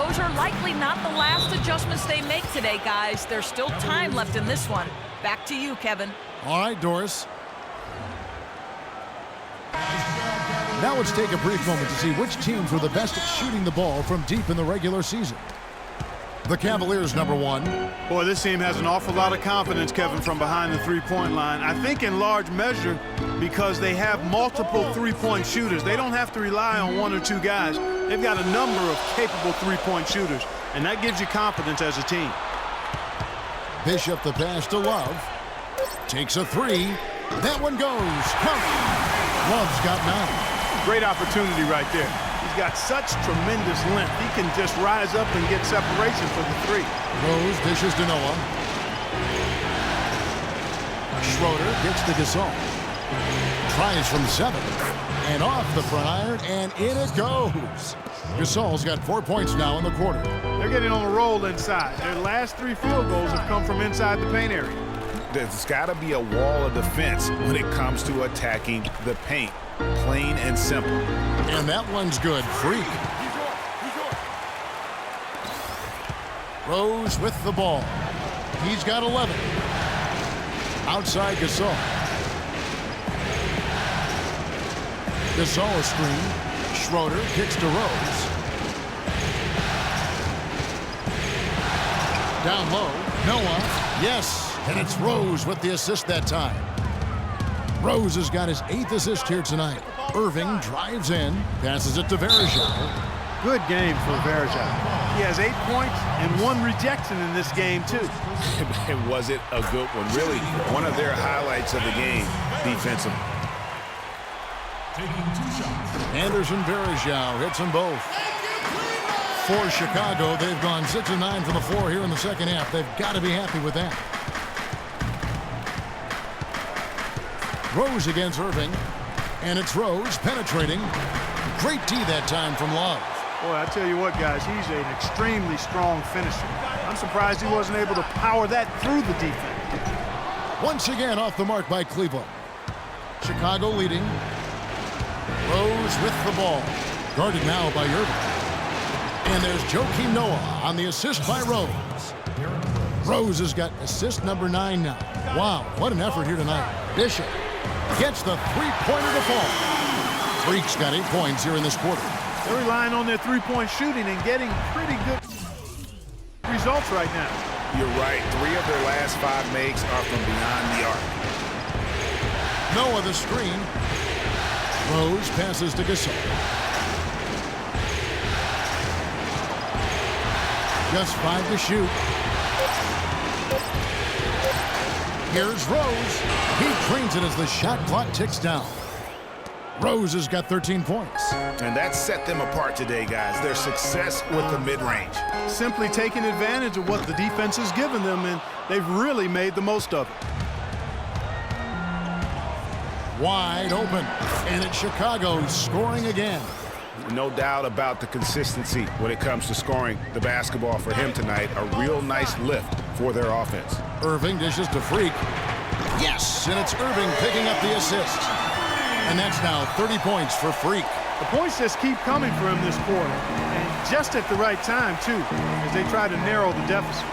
those are likely not the last adjustments they make today, guys. There's still time left in this one. Back to you, Kevin. All right, Doris. Now let's take a brief moment to see which teams were the best at shooting the ball from deep in the regular season. The Cavaliers, number one. Boy, this team has an awful lot of confidence, Kevin, from behind the three-point line. I think in large measure because they have multiple three-point shooters. They don't have to rely on one or two guys. They've got a number of capable three-point shooters, and that gives you confidence as a team. Bishop the pass to Love. Takes a three. That one goes. Count. Love's got 9. Great opportunity right there. He's got such tremendous length. He can just rise up and get separation for the three. Rose dishes to Noah. Schroeder gets to Gasol. Tries from 7. And off the front iron, and in it goes. Gasol's got 4 points now in the quarter. They're getting on a roll inside. Their last 3 field goals have come from inside the paint area. There's got to be a wall of defense when it comes to attacking the paint. Plain and simple. And that one's good. Freak. Rose with the ball. He's got 11. Outside Gasol. Gasol a screen. Schroeder kicks to Rose. Down low. Noah. Yes. And it's Rose with the assist that time. Rose has got his 8th assist here tonight. Irving drives in. Passes it to Varejao. Good game for Varejao. He has 8 points and 1 rejection in this game, too. And was it a good one? Really, one of their highlights of the game defensively. Anderson Varejao hits them both. For Chicago, they've gone 6 of 9 from the floor here in the second half. They've got to be happy with that. Rose against Irving. And it's Rose penetrating. Great D that time from Love. Boy, I tell you what, guys, he's an extremely strong finisher. I'm surprised he wasn't able to power that through the defense. Once again off the mark by Cleveland. Chicago leading. Rose with the ball. Guarded now by Irving. And there's Joakim Noah on the assist by Rose. Rose has got assist number 9 now. Wow, what an effort here tonight. Bishop gets the three-pointer to fall. Freak's got 8 points here in this quarter. They're relying on their three-point shooting and getting pretty good results right now. You're right. 3 of their last 5 makes are from beyond the arc. Noah the screen. Rose passes to Gasol. Just 5 to shoot. Here's Rose. He drains it as the shot clock ticks down. Rose has got 13 points. And that set them apart today, guys. Their success with the mid-range. Simply taking advantage of what the defense has given them, and they've really made the most of it. Wide open. And it's Chicago scoring again. No doubt about the consistency when it comes to scoring the basketball for him tonight. A real nice lift for their offense. Irving dishes to Freak. Yes, and it's Irving picking up the assist. And that's now 30 points for Freak. The points just keep coming for him this quarter, and just at the right time, too, as they try to narrow the deficit.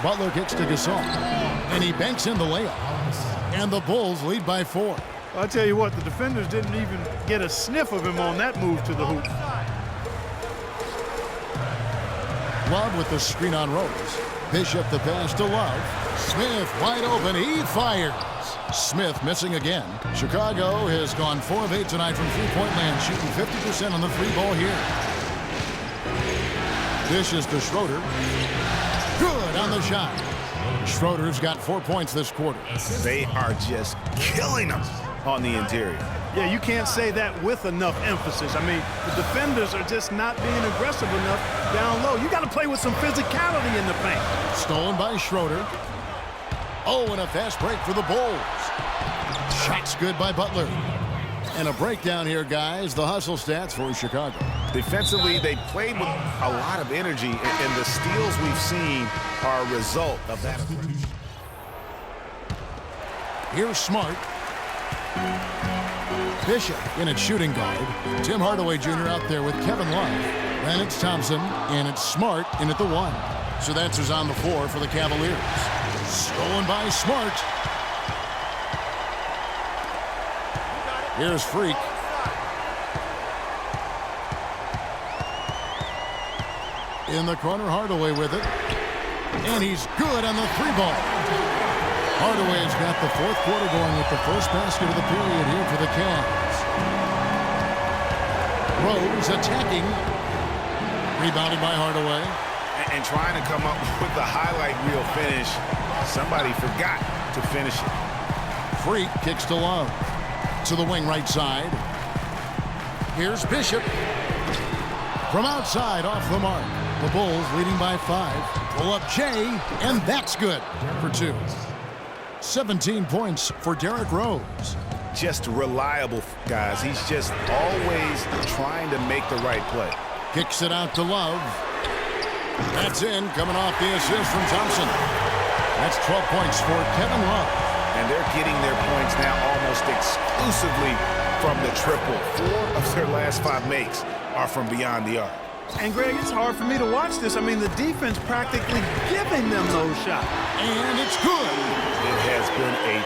Butler kicks to Gasol, and he banks in the layup. And the Bulls lead by 4. Well, I'll tell you what, the defenders didn't even get a sniff of him on that move to the hoop. Love with the screen on Rose. Bishop the pass to Love. Smith wide open. He fires. Smith missing again. Chicago has gone 4 of 8 tonight from three-point land, shooting 50% on the free ball here. Dishes to Schroeder. Good on the shot. Schroeder's got 4 points this quarter. They are just killing them on the interior. Yeah, you can't say that with enough emphasis. I mean, the defenders are just not being aggressive enough down low. You got to play with some physicality in the paint. Stolen by Schroeder. Oh, and a fast break for the Bulls. Shot's good by Butler. And a breakdown here, guys. The hustle stats for Chicago. Defensively, they played with a lot of energy, and the steals we've seen are a result of that. Here's Smart. Bishop in at shooting guard. Tim Hardaway Jr. out there with Kevin Love. Then it's Thompson, and it's Smart in at the 1. So that's who's on the floor for the Cavaliers. Stolen by Smart. Here's Freak. In the corner, Hardaway with it. And he's good on the 3-ball. Hardaway's got the fourth quarter going with the first basket of the period here for the Cavs. Rose attacking. Rebounded by Hardaway. And trying to come up with the highlight reel finish. Somebody forgot to finish it. Freak kicks to Love. To the wing right side. Here's Bishop. From outside, off the mark. The Bulls leading by 5. Pull up Jay, and that's good for 2. 17 points for Derrick Rose. Just reliable, guys. He's just always trying to make the right play. Kicks it out to Love. That's in, coming off the assist from Thompson. That's 12 points for Kevin Love. And they're getting their points now almost exclusively from the triple. 4 of their last 5 makes are from beyond the arc. And, Greg, it's hard for me to watch this. I mean, the defense practically giving them those shots. And it's good. It has been a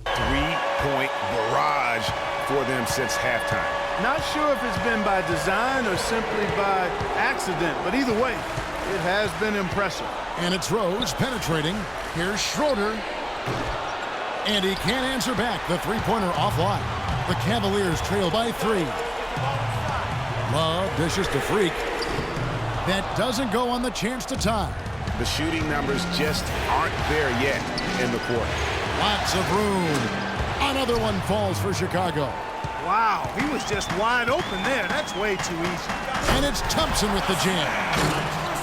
3-point barrage for them since halftime. Not sure if it's been by design or simply by accident, but either way, it has been impressive. And it's Rose penetrating. Here's Schroeder. And he can't answer back. The three-pointer offline. The Cavaliers trail by 3. Love dishes to Freak. That doesn't go on the chance to tie. The shooting numbers just aren't there yet in the quarter. Lots of room. Another one falls for Chicago. Wow, he was just wide open there. That's way too easy. And it's Thompson with the jam.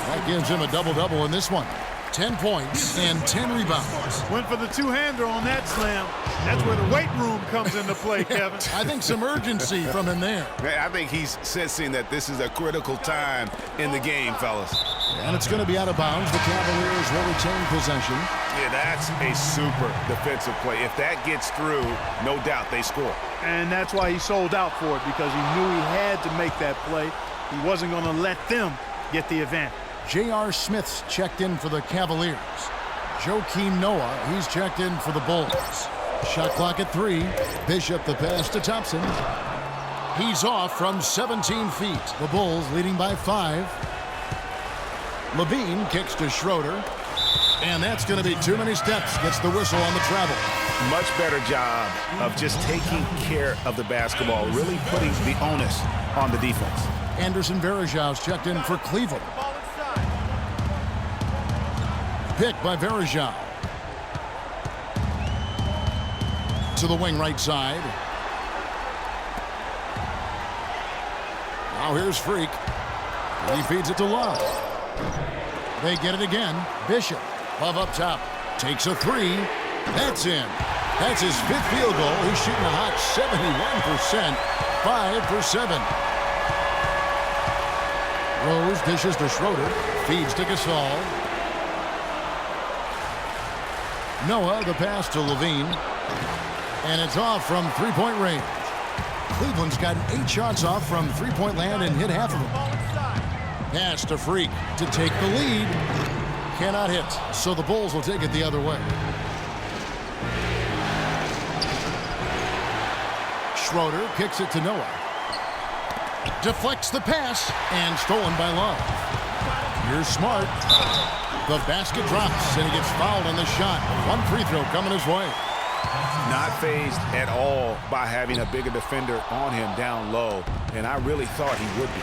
That gives him a double-double in this one. 10 points and 10 rebounds. Went for the two-hander on that slam. That's where the weight room comes into play, Kevin. I think some urgency from him there. I think he's sensing that this is a critical time in the game, fellas. And it's going to be out of bounds. The Cavaliers will retain possession. Yeah, that's a super defensive play. If that gets through, no doubt they score. And that's why he sold out for it, because he knew he had to make that play. He wasn't going to let them get the advantage. J.R. Smith's checked in for the Cavaliers. Joakim Noah, he's checked in for the Bulls. Shot clock at 3. Bishop the pass to Thompson. He's off from 17 feet. The Bulls leading by 5. Levine kicks to Schroeder. And that's going to be too many steps. Gets the whistle on the travel. Much better job of just taking care of the basketball, really putting the onus on the defense. Anderson Varejão's checked in for Cleveland. Pick by Varejão. To the wing right side. Now here's Freak. He feeds it to Love. They get it again. Bishop. Love up top. Takes a 3. That's in. That's his 5th field goal. He's shooting a hot 71%. 5 for 7. Rose dishes to Schroeder. Feeds to Gasol. Noah, the pass to Levine. And it's off from three-point range. Cleveland's gotten 8 shots off from three-point land and hit half of them. Pass to Freak to take the lead. Cannot hit, so the Bulls will take it the other way. Schroeder kicks it to Noah. Deflects the pass and stolen by Love. Here's Smart. The basket drops, and he gets fouled on the shot. 1 free throw coming his way. Not fazed at all by having a bigger defender on him down low, and I really thought he would be.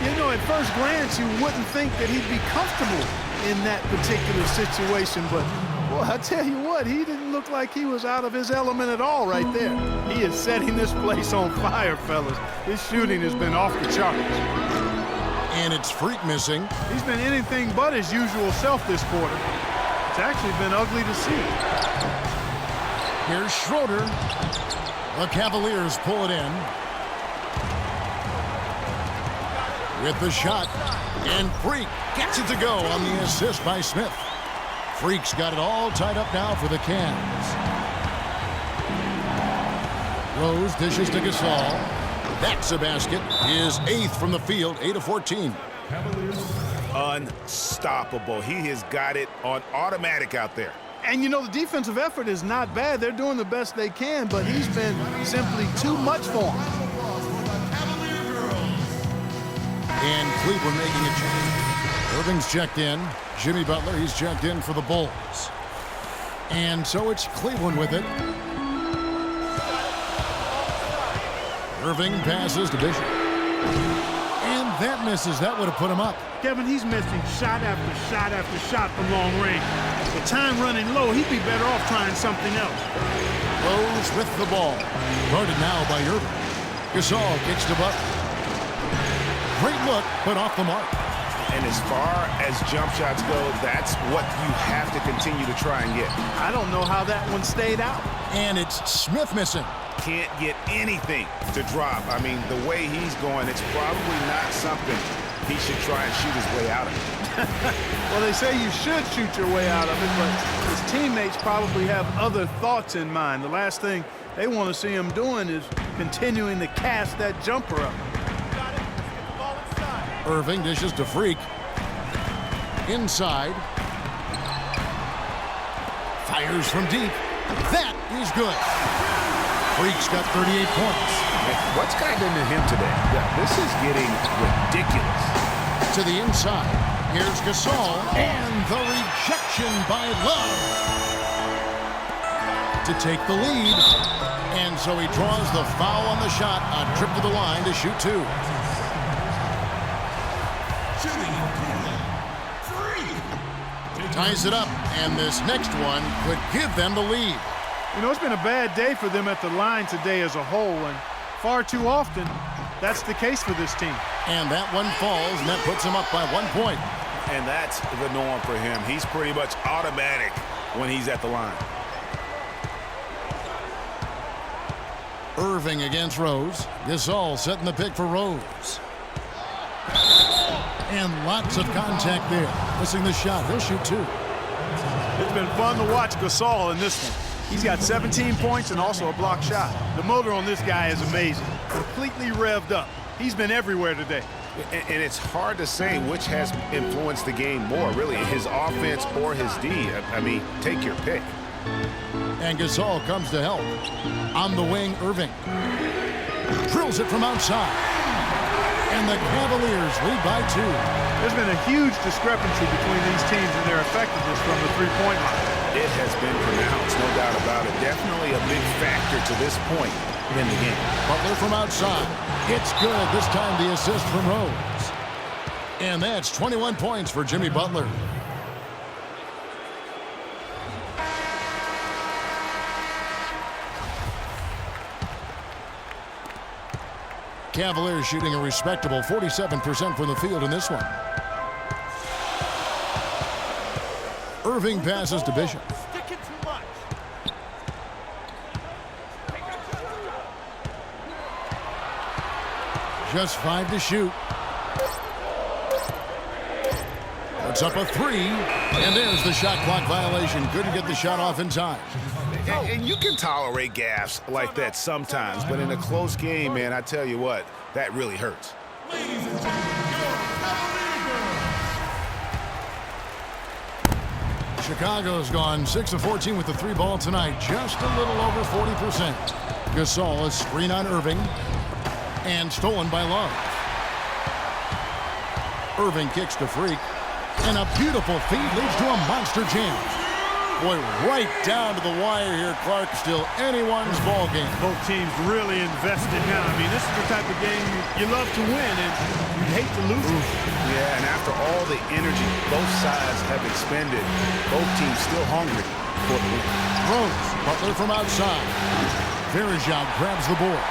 You know, at first glance, you wouldn't think that he'd be comfortable in that particular situation, but, boy, I tell you what, he didn't look like he was out of his element at all right there. He is setting this place on fire, fellas. His shooting has been off the charts. And it's Freak missing. He's been anything but his usual self this quarter. It's actually been ugly to see. Here's Schroeder. The Cavaliers pull it in. With the shot. And Freak gets it to go on the assist by Smith. Freak's got it all tied up now for the Cavs. Rose dishes to Gasol. That's a basket. His 8th from the field, 8 of 14. Unstoppable. He has got it on automatic out there. And, you know, the defensive effort is not bad. They're doing the best they can, but he's been simply too much for him. And Cleveland making a change. Irving's checked in. Jimmy Butler, he's checked in for the Bulls. And so it's Cleveland with it. Irving passes to Bishop. And that misses. That would have put him up. Kevin, he's missing shot after shot after shot from long range. With time running low, he'd be better off trying something else. Rose with the ball. Guarded now by Irving. Gasol kicks to Butler. Great look, but off the mark. And as far as jump shots go, that's what you have to continue to try and get. I don't know how that one stayed out. And it's Smith missing. Can't get anything to drop. I mean, the way he's going, it's probably not something he should try and shoot his way out of it. Well, they say you should shoot your way out of it, but his teammates probably have other thoughts in mind. The last thing they want to see him doing is continuing to cast that jumper up. Irving dishes to Freak. Inside. Fires from deep. That is good. Freak's got 38 points. What's gotten into him today? Yeah, this is getting ridiculous. To the inside. Here's Gasol. And the rejection by Love to take the lead. And so he draws the foul on the shot. A trip to the line to shoot 2. Ties it up, and this next one could give them the lead. You know, it's been a bad day for them at the line today as a whole, and far too often, that's the case for this team. And that one falls, and that puts him up by 1 point. And that's the norm for him. He's pretty much automatic when he's at the line. Irving against Rose. Gasol setting the pick for Rose. And lots of contact there. Missing the shot. He'll shoot 2. It's been fun to watch Gasol in this one. He's got 17 points and also a block shot. The motor on this guy is amazing. Completely revved up. He's been everywhere today. And it's hard to say which has influenced the game more, really, his offense or his D. I mean, take your pick. And Gasol comes to help. On the wing, Irving. Drills it from outside. And the Cavaliers lead by 2. There's been a huge discrepancy between these teams and their effectiveness from the three-point line. It has been pronounced, no doubt about it. Definitely a big factor to this point in the game. Butler from outside. It's good. This time the assist from Rose. And that's 21 points for Jimmy Butler. Cavaliers shooting a respectable 47% from the field in this one. Irving passes to Bishop. Just 5 to shoot. Puts up a 3, and there's the shot clock violation. Couldn't get the shot off in time. And you can tolerate gaffes like that sometimes, but in a close game, man, I tell you what, that really hurts. Chicago's gone 6 of 14 with the 3 ball tonight, just a little over 40%. Gasol, a screen on Irving, and stolen by Love. Irving kicks to Freak, and a beautiful feed leads to a monster jam. Boy, right down to the wire here, Clark. Still anyone's ball game. Both teams really invested now. I mean, this is the type of game you love to win, and you hate to lose it. Yeah, and after all the energy both sides have expended, both teams still hungry for the win. Rose, Butler from outside. Varejao grabs the board.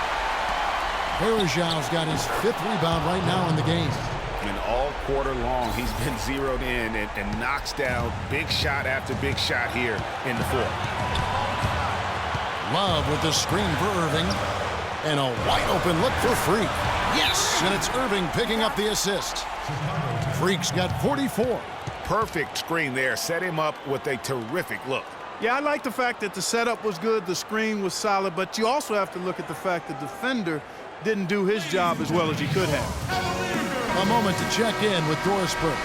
Varejão's got his 5th rebound right now in the game. And all quarter long, he's been zeroed in and knocks down big shot after big shot here in the 4th. Love with the screen for Irving. And a wide open look for Freak. Yes, and it's Irving picking up the assist. Freak's got 44. Perfect screen there. Set him up with a terrific look. Yeah, I like the fact that the setup was good, the screen was solid, but you also have to look at the fact the defender didn't do his job as well as he could have. A moment to check in with Doris Burke.